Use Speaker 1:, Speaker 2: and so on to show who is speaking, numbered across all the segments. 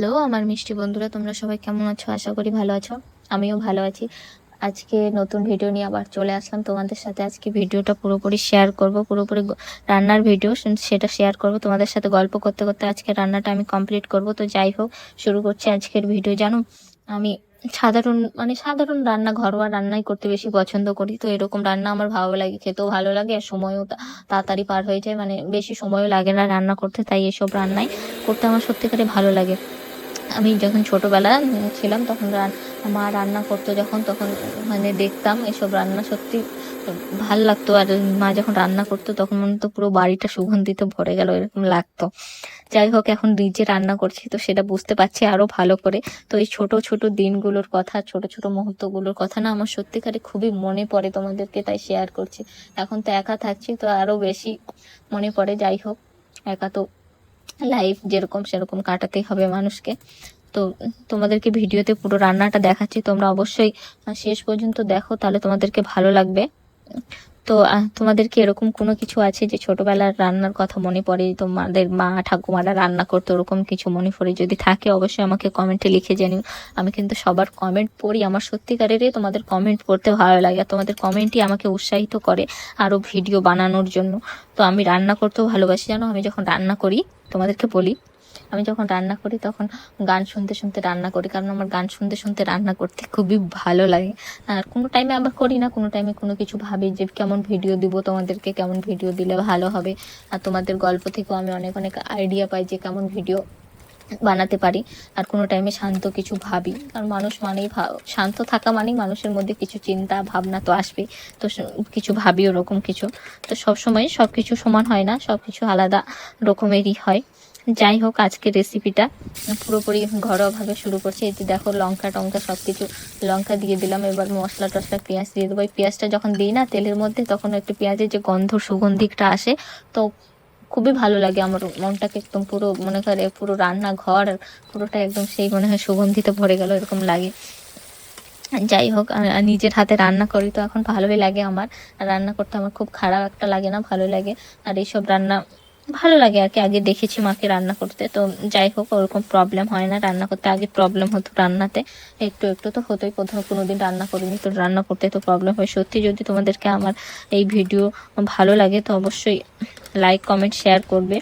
Speaker 1: Hello আমার মিষ্টি বন্ধুরা, তোমরা সবাই কেমন আছো? আশা করি ভালো আছো। আমিও ভালো আছি। আজকে নতুন ভিডিও নিয়ে আবার চলে আসলাম তোমাদের সাথে। আজকে ভিডিওটা পুরোপুরি শেয়ার করব, পুরোপুরি রান্নার ভিডিও, সেটা শেয়ার করব তোমাদের সাথে। গল্প করতে করতে আজকে রান্নাটা আমি কমপ্লিট করব। তো যাই হোক, শুরু করছি আজকের ভিডিও। জানো, আমি সাধারণ রান্না, ঘরোয়া রান্নাই করতে বেশি পছন্দ করি। তো এরকম রান্না আমার ভালো লাগে, খেতেও ভালো লাগে, আর সময়ও তাড়াতাড়ি পার হয়ে যায়, বেশি সময়ও লাগে না রান্না করতে। তাই এসব রান্নাই করতে আমার সত্যিকারে ভালো লাগে। আমি যখন ছোটবেলা ছিলাম তখন মা রান্না করতো যখন, তখন দেখতাম এসব রান্না, সত্যি ভাল লাগতো। আর মা যখন রান্না করতো তখন মনে হতো পুরো বাড়িটা সুগন্ধিতে ভরে গেল, এরকম লাগতো। যাই হোক, এখন নিজে রান্না করছি তো সেটা বুঝতে পারছি আরো ভালো করে। তো এই ছোট ছোট দিনগুলোর কথা, ছোট ছোট মুহূর্তগুলোর কথা না আমার সত্যিকারে খুবই মনে পড়ে তোমাদেরকে, তাই শেয়ার করছি। এখন তো একা থাকছি তো আরো বেশি মনে পড়ে। যাই হোক, একা তো লাইফ যেরকম সেরকম কাটাতেই হবে মানুষকে। তো তোমাদেরকে ভিডিওতে পুরো রান্নাটা দেখাচ্ছি, তোমরা অবশ্যই শেষ পর্যন্ত দেখো, তাহলে তোমাদেরকে ভালো লাগবে। তো তোমাদেরকে এরকম কোনো কিছু আছে যে ছোটবেলার রান্নার কথা মনে পড়ে, তোমাদের মা ঠাকুমারা রান্না করতো, ওরকম কিছু মনে পড়ে? যদি থাকে অবশ্যই আমাকে কমেন্টে লিখে জানিও। আমি কিন্তু সবার কমেন্ট পড়ি, আমার সত্যিকারেরই তোমাদের কমেন্ট পড়তে ভালো লাগে, আর তোমাদের কমেন্টই আমাকে উৎসাহিত করে আরো ভিডিও বানানোর জন্য। তো আমি রান্না করতেও ভালোবাসি। জানো, আমি যখন রান্না করি, তোমাদেরকে বলি, আমি যখন রান্না করি তখন গান শুনতে শুনতে রান্না করি, কারণ আমার গান শুনতে শুনতে রান্না করতে খুবই ভালো লাগে। আর কোনো টাইমে আবার করি না, কোনো টাইমে কোনো কিছু ভাবি যে কেমন ভিডিও দিব তোমাদেরকে, কেমন ভিডিও দিলে ভালো হবে। আর তোমাদের গল্প থেকেও আমি অনেক অনেক আইডিয়া পাই যে কেমন ভিডিও বানাতে পারি। আর কোনো টাইমে শান্ত কিছু ভাবি, কারণ মানুষ মানেই শান্ত থাকা মানেই মানুষের মধ্যে কিছু চিন্তা ভাবনা তো আসবেই। তো কিছু ভাবি ওরকম কিছু। তো সবসময় সব কিছু সমান হয় না, সব কিছু আলাদা রকমেরই হয়। যাই হোক, আজকের রেসিপিটা পুরোপুরি ঘরোয়াভাবে শুরু করছি। এই যে দেখো, লঙ্কা টঙ্কা সব কিছু, লঙ্কা দিয়ে দিলাম, এবার মশলা টশলা পেঁয়াজ দিয়ে দেবো। এই পেঁয়াজটা যখন দিই না তেলের মধ্যে, তখন একটু পেঁয়াজের যে গন্ধ, সুগন্ধিটা আসে, তো খুবই ভালো লাগে। আমার মনটাকে একদম পুরো মনে করে পুরো রান্নাঘর পুরোটা একদম সেই মনে হয় সুগন্ধিতে ভরে গেল, এরকম লাগে। যাই হোক, নিজের হাতে রান্না করি তো এখন ভালোই লাগে আমার। রান্না করতে আমার খুব খারাপ একটা লাগে না, ভালো লাগে। আর এইসব রান্না ভালো লাগে আর কি। আগে দেখেছি মাকে রান্না করতে, তো যাই হোক ওরকম প্রবলেম হয় না রান্না করতে। আগে প্রবলেম হতো রান্নাতে, একটু একটু তো হতোই। প্রথমে কোনোদিন রান্না করিনি, তো রান্না করতে তো প্রবলেম হয়। সত্যি, যদি তোমাদেরকে আমার এই ভিডিও ভালো লাগে তো অবশ্যই লাইক কমেন্ট শেয়ার করবে।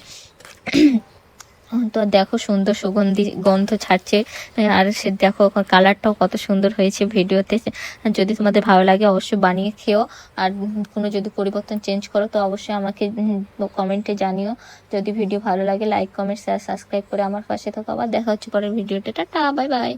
Speaker 1: তো দেখো, সুন্দর সুগন্ধি গন্ধ ছাড়ছে। আর সে দেখো কালারটাও কত সুন্দর হয়েছে ভিডিওতে। যদি তোমাদের ভালো লাগে অবশ্যই বানিয়ে খেও। আর কোনো যদি পরিবর্তন চেঞ্জ করো তো অবশ্যই আমাকে কমেন্টে জানিও। যদি ভিডিও ভালো লাগে লাইক কমেন্ট শেয়ার সাবস্ক্রাইব করে আমার পাশে থাকো। আবার দেখা হচ্ছে পরের ভিডিওতে। Tata, bye bye.